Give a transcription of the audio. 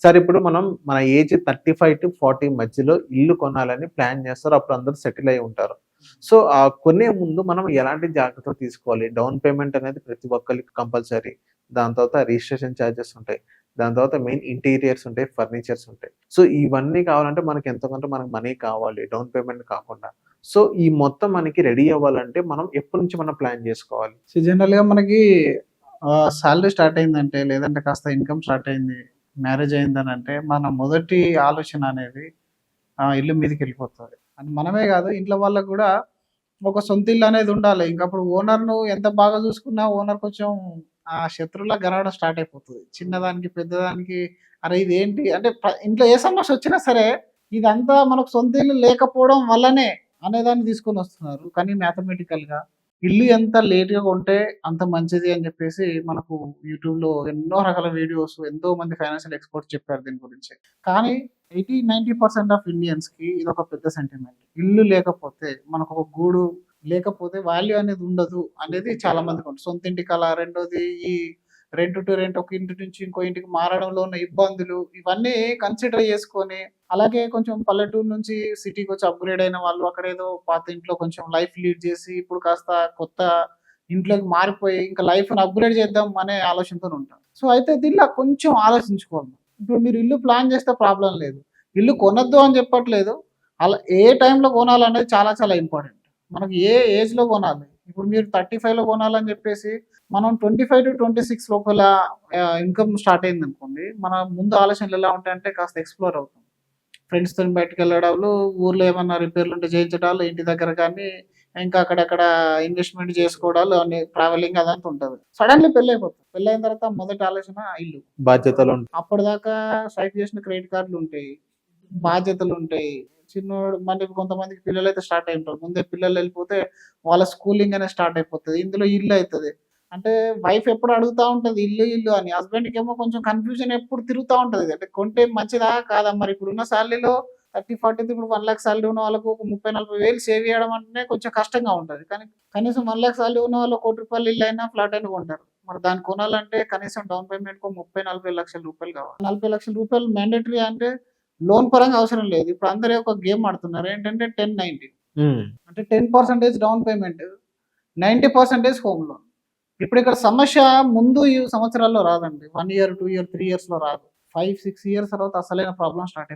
Sir ఇప్పుడు మనం మన ఏజ్ 35-40 మధ్యలో ఇల్లు కొనాలని ప్లాన్ చేస్తారు. అప్పుడు అందరూ సెటిల్ అయ్యి ఉంటారు. సో, కొనే ముందు మనం ఎలాంటి జాగ్రత్తలు తీసుకోవాలి? డౌన్ పేమెంట్ అనేది ప్రతి ఒక్కళ్ళకి కంపల్సరీ. దాని తర్వాత రిజిస్ట్రేషన్ చార్జెస్ ఉంటాయి. దాని తర్వాత మెయిన్ ఇంటీరియర్స్ ఉంటాయి, ఫర్నిచర్స్ ఉంటాయి. సో, ఇవన్నీ కావాలంటే మనకి ఎంతో కొంత మనకు మనీ కావాలి. డౌన్ పేమెంట్ కాకుండా. సో, ఈ మొత్తం మనకి రెడీ అవ్వాలంటే మనం ఎప్పటి నుంచి మనం ప్లాన్ చేసుకోవాలి? సో, జనరల్‌గా మనకి సాలరీ స్టార్ట్ అయిందంటే, లేదంటే కాస్త ఇన్‌కమ్ స్టార్ట్ అయింది, మ్యారేజ్ అయిందనంటే, మన మొదటి ఆలోచన అనేది ఇల్లు మీదకెళ్ళిపోతది. అండ్ మనమే గాదు, ఇంట్లో వాళ్ళకి గూడా ఒక సొంత ఇల్లు అనేది ఉండాలి. ఇంకప్పుడు ఓనర్‌ను ఎంత బాగా చూసుకున్నా ఓనర్ కొంచెం శత్రువులా కనపడడం స్టార్ట్ అయిపోతది. చిన్నదానికి, పెద్దదానికి అరే ఇదేంటి అంటే ఇంట్లో ఏ సమస్య వచ్చినా సరే, ఇదంతా మనకు సొంత ఇల్లు లేకపోవడం వల్లనే అనేదాన్ని తీసుకొనొస్తున్నారు. కానీ మ్యాథమెటికల్‌గా ఇల్లు ఎంత లేట్‌గా కొంటే అంత మంచిది అని చెప్పేసి మనకు యూట్యూబ్‌లో ఎన్నో రకాల వీడియోస్, ఎంతో మంది ఫైనాన్షియల్ ఎక్స్‌పర్ట్స్ చెప్పారు దీని గురించి. కానీ 80-90% ఆఫ్ ఇండియన్స్‌కి ఇదొక పెద్ద సెంటిమెంట్. ఇల్లు లేకపోతే మనకొక గూడు లేకపోతే వాల్యూ అనేది ఉండదు అనేది చాలా మందికుంది. సొంత ఇంటి కల, రెండోది ఈ రెంట్ టు రెంట్ ఒక ఇంటి నుంచి ఇంకో ఇంటికి మారడంలో ఉన్న ఇబ్బందులు, ఇవన్నీ కన్సిడర్ చేసుకొని, అలాగే కొంచెం పల్లెటూరు నుంచి సిటీకొచ్చి అప్‌గ్రేడ్ అయిన వాళ్ళు అక్కడేదో పాత ఇంట్లో కొంచెం లైఫ్ లీడ్ చేసి, ఇప్పుడు కాస్త కొత్త ఇంట్లోకి మారిపోయి ఇంకా లైఫ్‌ని అప్‌గ్రేడ్ చేద్దాం అనే ఆలోచనతోనుంటారు. సో, అయితే దీనిలో కొంచెం ఆలోచించుకోవాలి. ఇప్పుడు మీరు ఇల్లు ప్లాన్ చేస్తే ప్రాబ్లమ్ లేదు. ఇల్లు కొనొద్దు అని చెప్పట్లేదు. అలా ఏ టైంలో కొనాలనేది చాలా చాలా ఇంపార్టెంట్. మనకి ఏ ఏజ్‌లో కొనాలి. ఇప్పుడు మీరు 35లో కొనాలని చెప్పేసి మనం 25-26 లోపల ఇన్‌కమ్ స్టార్ట్ అయిందనుకోండి, మన ముందు ఆలోచనలు ఎలా ఉంటాయంటే కాస్త ఎక్స్‌ప్లోర్ అవుతాం. ఫ్రెండ్స్‌తోని బయటికెళ్ళడాలు, ఊర్లో ఏమన్నా రిపేర్లుంటే చేయించడాలు, ఇంటి దగ్గర కానీ ఇంకా అక్కడక్కడ ఇన్వెస్ట్‌మెంట్ చేసుకోవడాలు అన్ని ట్రావెలింగ్ అదంతా ఉంటది. సడెన్‌లీ పెళ్లయిపోతది. పెళ్లయిన తర్వాత మొదటి ఆలోచన ఇల్లు. బాధ్యతలుంటాయి. అప్పటిదాకా స్వైప్ చేసిన క్రెడిట్ కార్డులుంటాయి. బాధ్యతలుంటాయి. చిన్నోడు మళ్ళీ కొంతమందికి పిల్లలైతే స్టార్ట్ అయి ఉంటారు. ముందే పిల్లలెళ్ళిపోతే వాళ్ళ స్కూలింగ్ అనేది స్టార్ట్ అయిపోతది. ఇందులో ఇల్లు అయితది. అంటే వైఫ్ ఎప్పుడు అడుగుతా ఉంటది ఇల్లు, ఇల్లు అని. హస్బెండ్‌కేమో కొంచెం కన్‌ఫ్యూజన్ ఎప్పుడు తిరుగుతా ఉంటది. అంటే కొంటే మంచిదా? కాదా? మరి ఇప్పుడున్న సాలరీలో 30, 40 ఇప్పుడు 1,00,000 సాలరీ ఉన్న వాళ్ళకు ఒక 30, 40,000 సేవ్ చేయడం అంటేనే కొంచెం కష్టంగా ఉంటది. కానీ కనీసం 1,00,000 సాలరీ ఉన్న వాళ్ళు రూ. 1,00,00,000 ఇల్లైనా, ఫ్లాట్ అయినా కొంటారు. మరి దాన్ని కొనాలంటే కనీసం డౌన్ పేమెంట్‌కో 30, 40 లక్షల రూపాయలు కావాలి. 40 లక్షల రూపాయలు మ్యాండేటరీ అంటే లోన్ పరంగా అవసరం లేదు. ఇప్పుడు అందరూ ఒక గేమ్ ఆడుతున్నారు. ఏంటంటే 10, 90 హ్మ్. అంటే 10% డౌన్ పేమెంట్, 90% హోమ్ లోన్. ఇప్పుడు ఇక్కడ సమస్య ముందు ఈ సంవత్సరాల్లో రాదండి. 1 ఇయర్, 2 ఇయర్, 3 ఇయర్స్‌లో రాదు. 5, 6 ఇయర్స్ తర్వాత అసలైన ప్రాబ్లమ్ స్టార్ట్ అయిపోతుంది.